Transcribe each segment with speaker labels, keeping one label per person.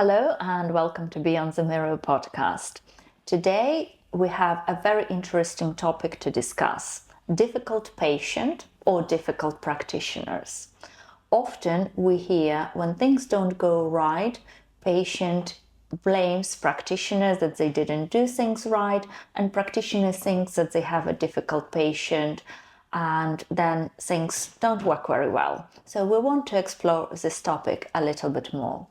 Speaker 1: Hello and welcome to Beyond the Mirror podcast. Today we have a very interesting topic to discuss: difficult patient or difficult practitioners. Often we hear when things don't go right, patient blames practitioners that they didn't do things right, and practitioner thinks that they have a difficult patient, and then things don't work very well. So we want to explore this topic a little bit more.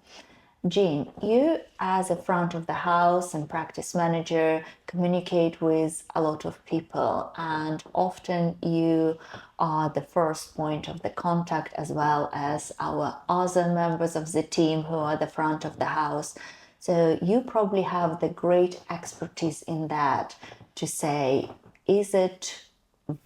Speaker 1: Jean, you as a front of the house and practice manager communicate with a lot of people, and often you are the first point of the contact as well as our other members of the team who are the front of the house. So you probably have the great expertise in that to say, is it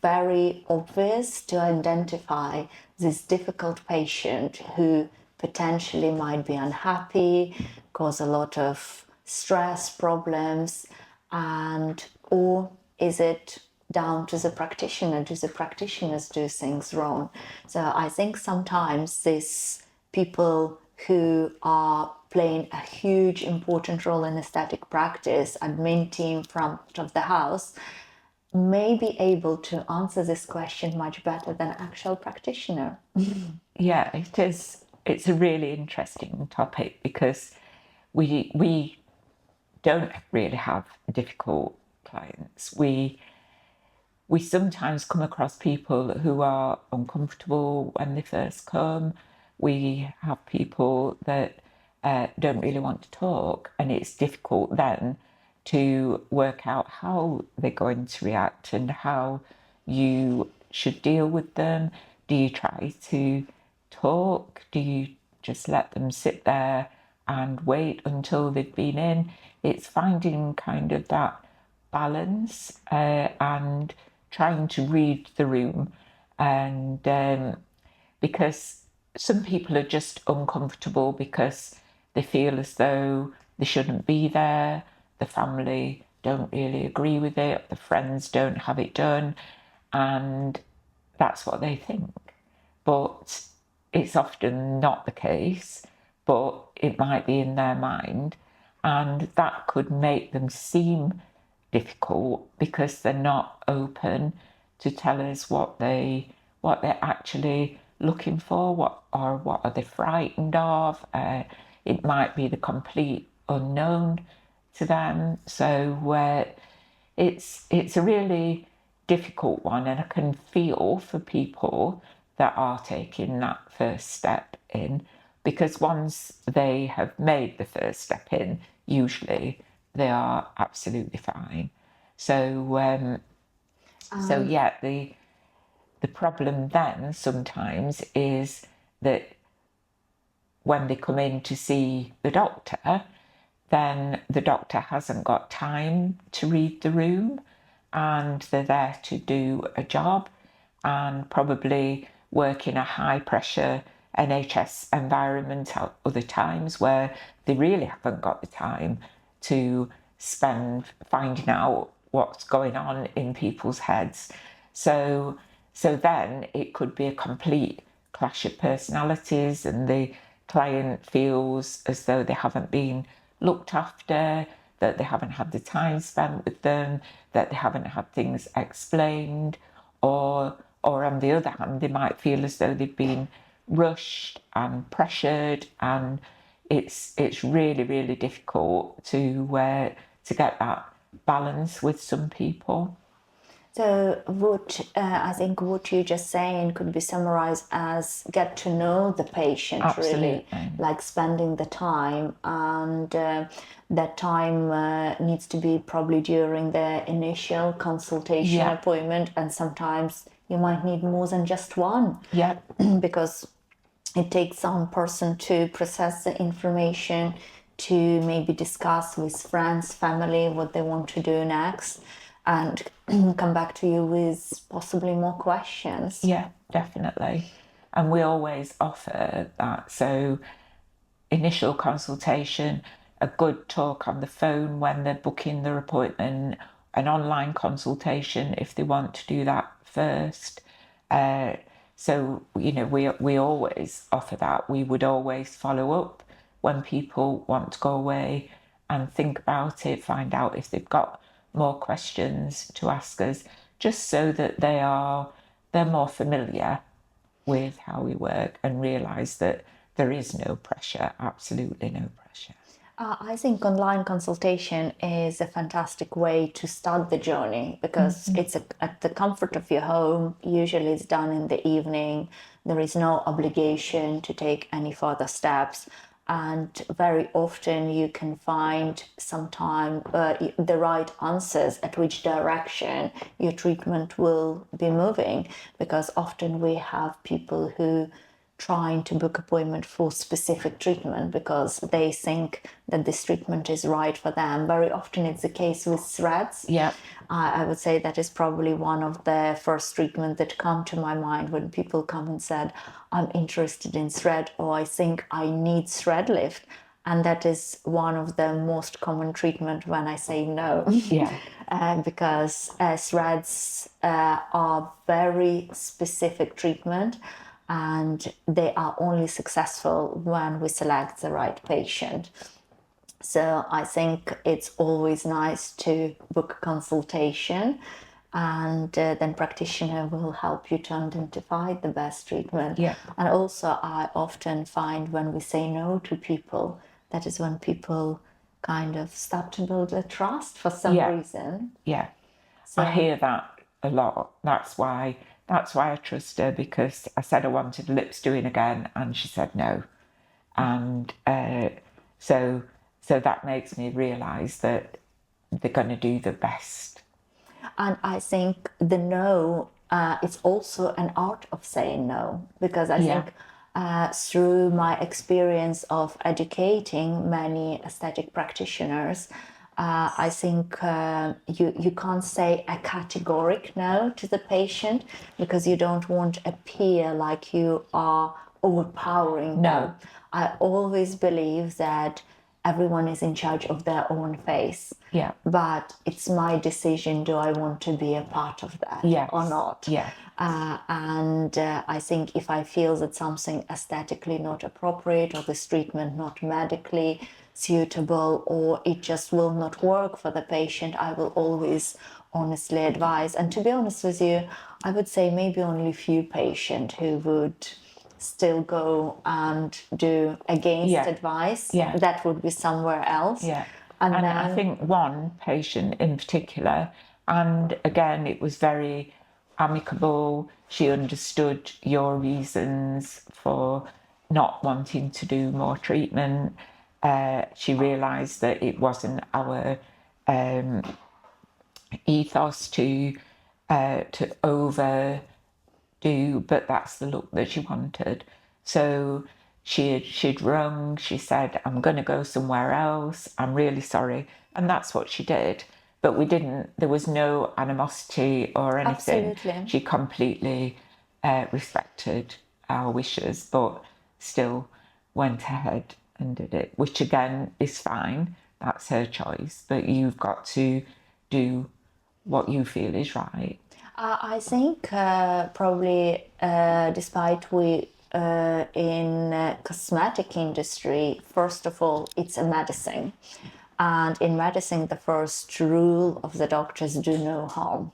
Speaker 1: very obvious to identify this difficult patient who potentially might be unhappy, cause a lot of stress problems, and or is it down to the practitioner? Do the practitioners do things wrong? So I think sometimes these people who are playing a huge important role in aesthetic practice, admin team, front of the house, may be able to answer this question much better than actual practitioner.
Speaker 2: Yeah, it is. It's a really interesting topic because we don't really have difficult clients. We sometimes come across people who are uncomfortable when they first come. We have people that don't really want to talk, and it's difficult then to work out how they're going to react and how you should deal with them. Do you try to talk? Do you just let them sit there and wait until they've been in? It's finding kind of that balance and trying to read the room, and because some people are just uncomfortable because they feel as though they shouldn't be there, the family don't really agree with it, the friends don't have it done, and that's what they think. But it's often not the case, but it might be in their mind, and that could make them seem difficult because they're not open to tell us what they're actually looking for, what are they frightened of. It might be the complete unknown to them. So it's a really difficult one, and I can feel for people that are taking that first step in, because once they have made the first step in, usually they are absolutely fine. So yeah, the problem then sometimes is that when they come in to see the doctor, then the doctor hasn't got time to read the room, and they're there to do a job and probably work in a high pressure NHS environment at other times where they really haven't got the time to spend finding out what's going on in people's heads. So then it could be a complete clash of personalities, and the client feels as though they haven't been looked after, that they haven't had the time spent with them, that they haven't had things explained, or on the other hand, they might feel as though they've been rushed and pressured, and it's really, really difficult to get that balance with some people.
Speaker 1: So I think what you just saying could be summarized as get to know the patient.
Speaker 2: Absolutely.
Speaker 1: Really, like spending the time, and that time needs to be probably during the initial consultation appointment, and sometimes you might need more than just one.
Speaker 2: Yeah.
Speaker 1: Because it takes some person to process the information, to maybe discuss with friends, family what they want to do next, and come back to you with possibly more questions.
Speaker 2: Yeah, definitely. And we always offer that. So initial consultation, a good talk on the phone when they're booking their appointment, an online consultation if they want to do that first. So, we always offer that. We would always follow up when people want to go away and think about it, find out if they've got more questions to ask us, just so that they're more familiar with how we work and realise that there is no pressure, absolutely no pressure.
Speaker 1: I think online consultation is a fantastic way to start the journey because it's at the comfort of your home. Usually it's done in the evening. There is no obligation to take any further steps. And very often you can find sometime the right answers at which direction your treatment will be moving, because often we have people who trying to book appointment for specific treatment because they think that this treatment is right for them. Very often it's the case with threads.
Speaker 2: Yeah.
Speaker 1: I would say that is probably one of the first treatment that come to my mind when people come and said, I'm interested in thread, or I think I need thread lift. And that is one of the most common treatment when I say no.
Speaker 2: Yeah.
Speaker 1: Because threads are very specific treatment, and they are only successful when we select the right patient. So I think it's always nice to book a consultation, and then practitioner will help you to identify the best treatment.
Speaker 2: Yeah.
Speaker 1: And also I often find when we say no to people, that is when people kind of start to build a trust for some reason.
Speaker 2: Yeah.
Speaker 1: So,
Speaker 2: I hear that a lot. That's why I trust her, because I said I wanted lips doing again and she said no. And so that makes me realise that they're going to do the best.
Speaker 1: and I think the no, it's also an art of saying no, because I think through my experience of educating many aesthetic practitioners, I think you can't say a categoric no to the patient, because you don't want to appear like you are overpowering them. I always believe that everyone is in charge of their own face.
Speaker 2: Yeah.
Speaker 1: But it's my decision, do I want to be a part of that or not?
Speaker 2: Yeah.
Speaker 1: And I think if I feel that something aesthetically not appropriate, or this treatment not medically suitable, or it just will not work for the patient, I will always honestly advise. And to be honest with you, I would say maybe only a few patients who would still go and do against advice. That would be somewhere else.
Speaker 2: And then, I think one patient in particular, and again, it was very amicable. She understood your reasons for not wanting to do more treatment. She realised that it wasn't our ethos to overdo, but that's the look that she wanted. So she'd rung, she said, I'm going to go somewhere else, I'm really sorry. And that's what she did. But there was no animosity or anything.
Speaker 1: Absolutely.
Speaker 2: She completely respected our wishes, but still went ahead and did it, which again is fine. That's her choice. But you've got to do what you feel is right.
Speaker 1: I think probably despite we in cosmetic industry, first of all, it's a medicine. And in medicine, the first rule of the doctors, do no harm.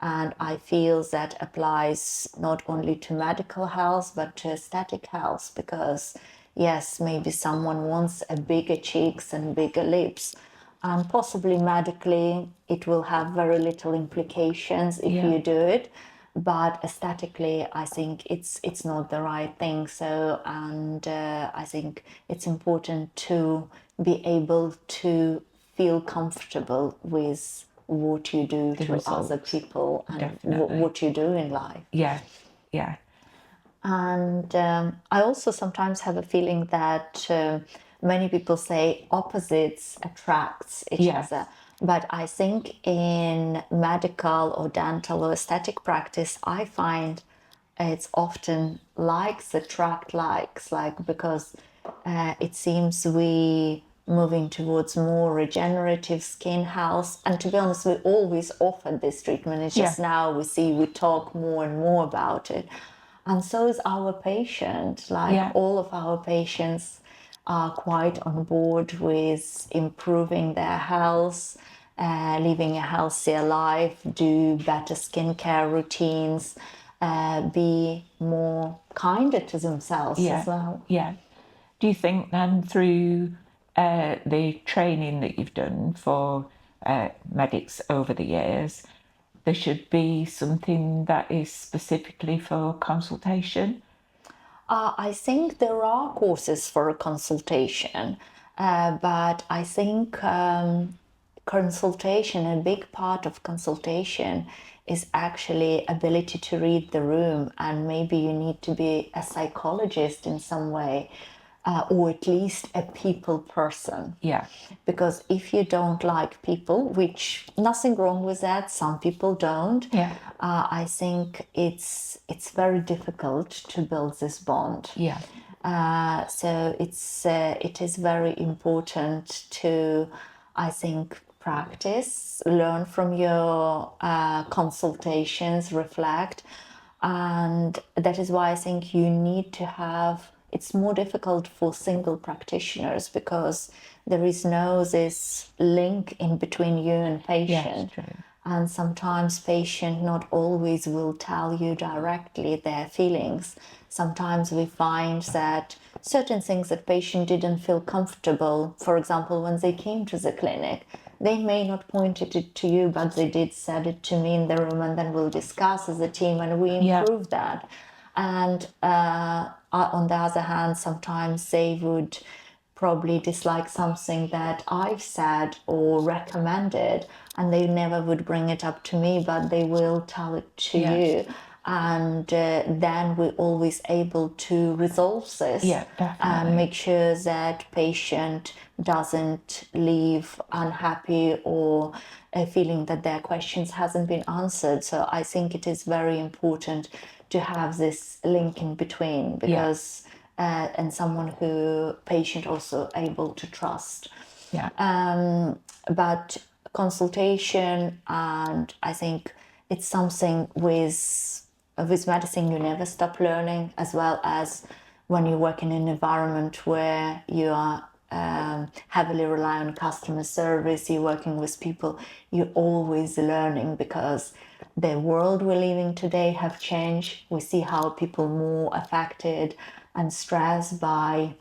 Speaker 1: And I feel that applies not only to medical health, but to aesthetic health, because yes, maybe someone wants a bigger cheeks and bigger lips, and possibly medically it will have very little implications if you do it, but aesthetically I think it's not the right thing. So, and I think it's important to be able to feel comfortable with what you do to
Speaker 2: results.
Speaker 1: other people and what you do in life.
Speaker 2: Yeah.
Speaker 1: And I also sometimes have a feeling that many people say opposites attracts each other. But I think in medical or dental or aesthetic practice, I find it's often likes attract likes, because it seems we moving towards more regenerative skin health. And to be honest, we always offered this treatment. It's just now we talk more and more about it. And so is our patient. All of our patients are quite on board with improving their health, living a healthier life, do better skincare routines, be more kinder to themselves as well.
Speaker 2: Yeah. Do you think then through the training that you've done for medics over the years, there should be something that is specifically for consultation?
Speaker 1: I think there are courses for a consultation, but I think consultation, a big part of consultation is actually ability to read the room, and maybe you need to be a psychologist in some way, or at least a people person.
Speaker 2: Yeah.
Speaker 1: Because if you don't like people, which nothing wrong with that, some people don't.
Speaker 2: Yeah.
Speaker 1: I think it's very difficult to build this bond.
Speaker 2: Yeah.
Speaker 1: So it is very important to, I think, practice, learn from your consultations, reflect, and that is why I think you need to have. It's more difficult for single practitioners because there is no this link in between you and patient.
Speaker 2: Yes, true.
Speaker 1: And sometimes patient not always will tell you directly their feelings. Sometimes we find that certain things that patient didn't feel comfortable, for example, when they came to the clinic, they may not point it to you, but they did said it to me in the room, and then we'll discuss as a team and we improve that. And on the other hand, sometimes they would probably dislike something that I've said or recommended, and they never would bring it up to me, but they will tell it to you. And then we're always able to resolve this.
Speaker 2: Yeah, definitely.
Speaker 1: And make sure that patient doesn't leave unhappy or feeling that their questions hasn't been answered. So I think it is very important to have this link in between, because and someone who patient also able to trust.
Speaker 2: Yeah.
Speaker 1: But consultation, and I think it's something with medicine you never stop learning, as well as when you work in an environment where you are heavily rely on customer service, you're working with people, you're always learning, because the world we're living today have changed. We see how people more affected and stressed by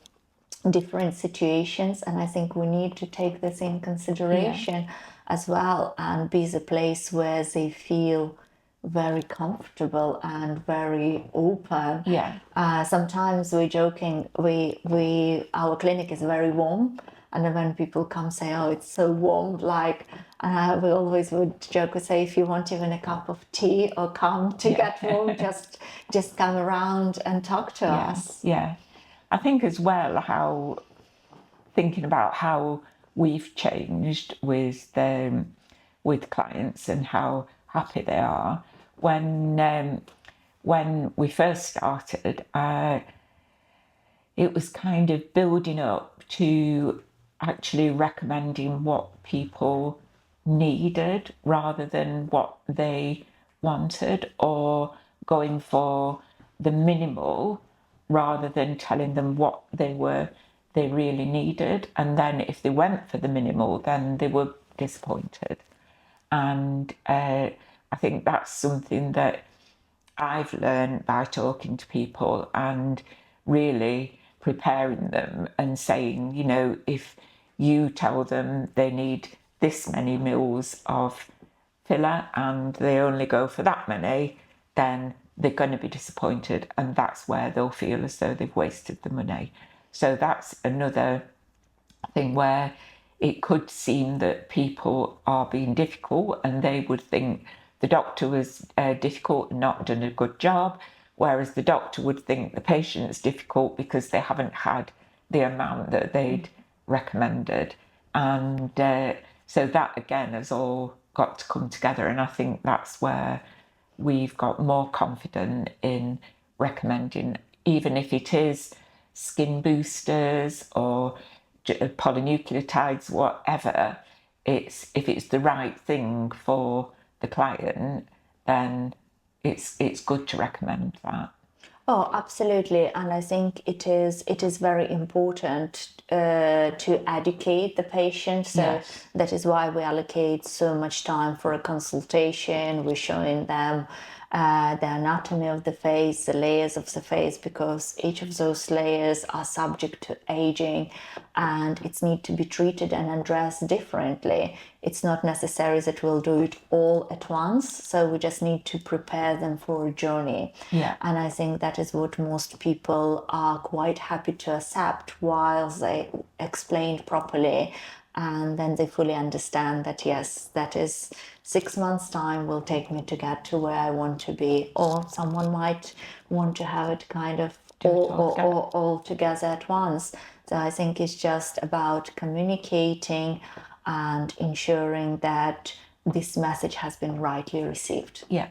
Speaker 1: different situations, and I think we need to take this in consideration as well, and be the place where they feel very comfortable and very open. Sometimes we're joking, we our clinic is very warm, and then when people come say, oh, it's so warm, like we always would joke, we say, if you want even a cup of tea or come to get warm, just come around and talk to us.
Speaker 2: I think as well, how thinking about how we've changed with clients and how happy they are. When we first started, it was kind of building up to actually recommending what people needed rather than what they wanted, or going for the minimal rather than telling them what they really needed. And then if they went for the minimal, then they were disappointed. And I think that's something that I've learned by talking to people and really preparing them and saying, you know, if you tell them they need this many mils of filler and they only go for that many, then they're going to be disappointed, and that's where they'll feel as though they've wasted the money. So that's another thing where it could seem that people are being difficult and they would think the doctor was difficult and not done a good job, whereas the doctor would think the patient's difficult because they haven't had the amount that they'd recommended. And so that again has all got to come together, and I think that's where we've got more confident in recommending, even if it is skin boosters or polynucleotides, whatever. If it's the right thing for the client, then it's good to recommend that.
Speaker 1: Oh, absolutely. And I think it is very important to educate the patient. So
Speaker 2: Yes.
Speaker 1: that is why we allocate so much time for a consultation. We're showing them the anatomy of the face, the layers of the face, because each of those layers are subject to aging and it's need to be treated and addressed differently. It's not necessary that we'll do it all at once. So we just need to prepare them for a journey.
Speaker 2: Yeah.
Speaker 1: And I think that is what most people are quite happy to accept while they explained properly. And then they fully understand that, yes, that is 6 months' time will take me to get to where I want to be. Or someone might want to have it kind of all together at once. So I think it's just about communicating and ensuring that this message has been rightly received.
Speaker 2: Yeah,